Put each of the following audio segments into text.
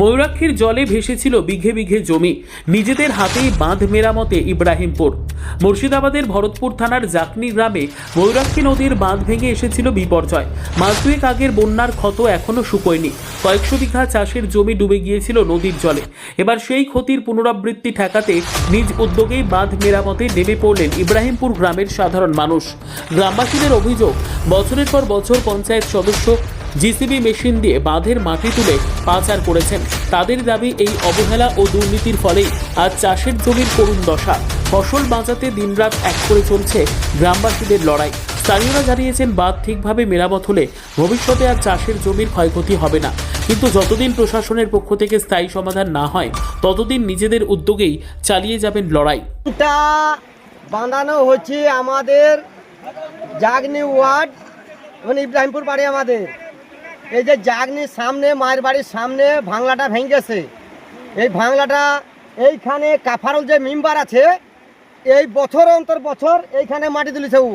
ময়ূরাক্ষীর জলে ভেসেছিল বিঘে বিঘে জমি, নিজেদের হাতেই বাঁধ মেরামতে ইব্রাহিমপুর। মুর্শিদাবাদের ভরতপুর থানার জাকনি গ্রামে ময়ূরাক্ষী নদীর বাঁধ ভেঙে এসেছিল বিপর্যয়। মাস দুয়েক আগের বন্যার ক্ষত এখনও শুকোয়নি। কয়েকশো বিঘা চাষের জমি ডুবে গিয়েছিল নদীর জলে। এবার সেই ক্ষতির পুনরাবৃত্তি ঠেকাতে নিজ উদ্যোগেই বাঁধ মেরামতে নেমে পড়লেন ইব্রাহিমপুর গ্রামের সাধারণ মানুষ। গ্রামবাসীদের অভিযোগ, বছরের পর বছর পঞ্চায়েত সদস্য জিসিবি মেশিন দিয়ে বাঁধের মাটি তুলে পাচার করেছেন। তাদের দাবি, এই অবহেলা ও দুর্নীতির ফলেই আজ চাষের জমির করুণ দশা। ফসল বাঁচাতে দিনরাত এক করে চলছে গ্রামবাসীদের লড়াই। স্থানীয়রা জানিয়েছেন, বাঁধ ঠিকভাবে মেরামত হলে ভবিষ্যতে আর চাষের জমির ক্ষয়ক্ষতি হবে না। কিন্তু যতদিন প্রশাসনের পক্ষ থেকে স্থায়ী সমাধান না হয়, ততদিন নিজেদের উদ্যোগেই চালিয়ে যাবেন লড়াই। এটা বাঁধানো হচ্ছে আমাদের জাগনি ওয়ার্ড, মানে ইব্রাহিমপুর বাড়ি আমাদের। এই যে জাগনির সামনে, মায়ের বাড়ির সামনে ভাঙলাটা ভেঙে গেছে। এই ভাঙলাটা এইখানে কাফারুল যে মেম্বার আছে, এই বছর অন্তর বছর এইখানে মাটি তুলেছে। ও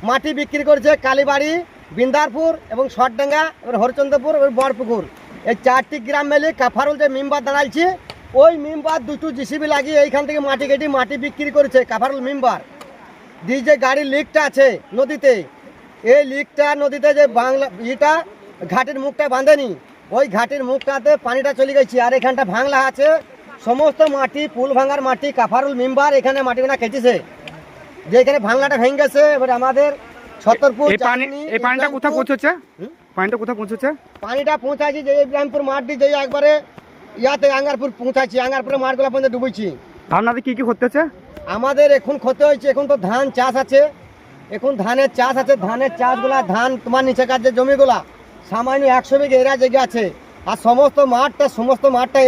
মাটি বিক্রি করেছে কালীবাড়ি, বিন্দারপুর এবং শটডাঙ্গা, এবার হরিচন্দ্রপুর, এবার বরপুকুর। এই চারটি গ্রাম মিলে কাফারুল যে মেম্বার দাঁড়াইছে, ওই মেম্বার দুটো জিসিবি লাগিয়ে এইখান থেকে মাটি কেটে মাটি বিক্রি করেছে কাফারুল মেম্বার। দিয়ে যে গাড়ির লিকটা আছে নদীতে, এই লিকটা নদীতে যে বাংলা ইটা ঘাটের মুখটা বাঁধেনি, ওই ঘাটের মুখটাতে পানিটা চলে গেছে। আর এখানটা ভাঙলা আছে, সমস্ত মাটি পুল ভাঙার মাটি কাফারুল মেম্বার এখানে মাটিগুলা কেটেছে, যে এখানে ভাঙলাটা ভেঙে গেছে। এবার আমাদের ছতরপুর পানিটা কোথায় পৌঁছেছে? পানিটা পৌঁছাচ্ছি যে ইব্রাহিমপুর মাঠ দিয়ে, যে একবারে ইয়াতে আঙ্গারপুর পৌঁছাচ্ছি, আঙ্গারপুরে মাঠগুলা পর্যন্ত ডুবেছি। আপনাদের কি কি করতেছে? আমাদের এখন ক্ষতি হয়েছে, এখন তো ধান চাষ আছে, এখন ধানের চাষ আছে। ধানের চাষগুলা, ধান তোমার নিচে কাজ যে জমিগুলা সামান্য 100 বিঘে এরা জায়গা আছে। আর সমস্ত মাঠটা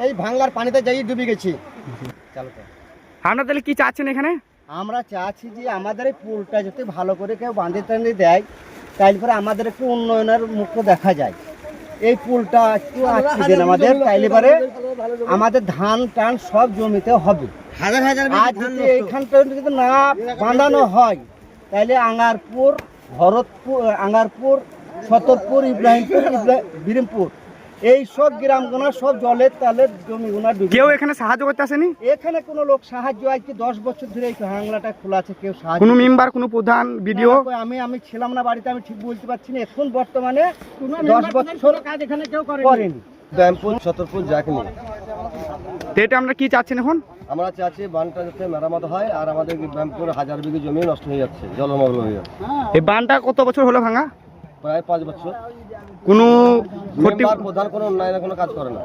এই ভাঙলার পানিতে যাই ডুবে গেছি। আপনারা তাহলে কি চাচ্ছেন এখানে? আমরা চাচ্ছি যে আমাদের এই পুলটা যদি ভালো করে কেউ বাঁধে টান্ধে দেয়, তাইলে পরে আমাদের একটু উন্নয়নের মুখ দেখা যায়। এই পুলটা একটু আটকে দেন আমাদের, তাইলে পরে আমাদের ধান টান সব জমিতে হবে। আর যদি এইখানটা যদি না বাঁধানো হয়, তাইলে আঙ্গারপুর, ভরতপুর, আঙ্গারপুর, ছতরপুর, ইব্রাহিমপুর, বীরমপুর, এই সব গ্রামগুলো সব জলের তালে জমিগুলো ডুবে। কেউ এখানে সাহায্য করতে আসেনি? এখানে কোনো লোক সাহায্য, আজকে 10 বছর ধরে এই ভাঙলাটা খোলা আছে, কেউ সাহায্য, কোনো মেম্বার, কোনো প্রধান, ভিডিও? আমি ছিলাম না বাড়িতে, আমি ঠিক বলতে পারছি না। এখন বর্তমানে 10 বছর কাজ এখানে কেউ করেনি। ইব্রাহিমপুর, ছতরপুর, জাকনি। এটা আমরা কি চাচ্ছেন এখন? আমরা চাচ্ছি বানটা যাতে মেরামত হয়, আর আমাদের ইব্রাহিমপুর 1000 বিঘে জমি নষ্ট হয়ে যাচ্ছে, জলমগ্ন হয়ে যাচ্ছে। এই বানটা কত বছর হলো ভাঙা? প্রায় 5 বছর। কোনো প্রধান কোনো উন্নয়নের কোনো কাজ করে না,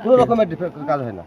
কোনো রকমের কাজ হয় না।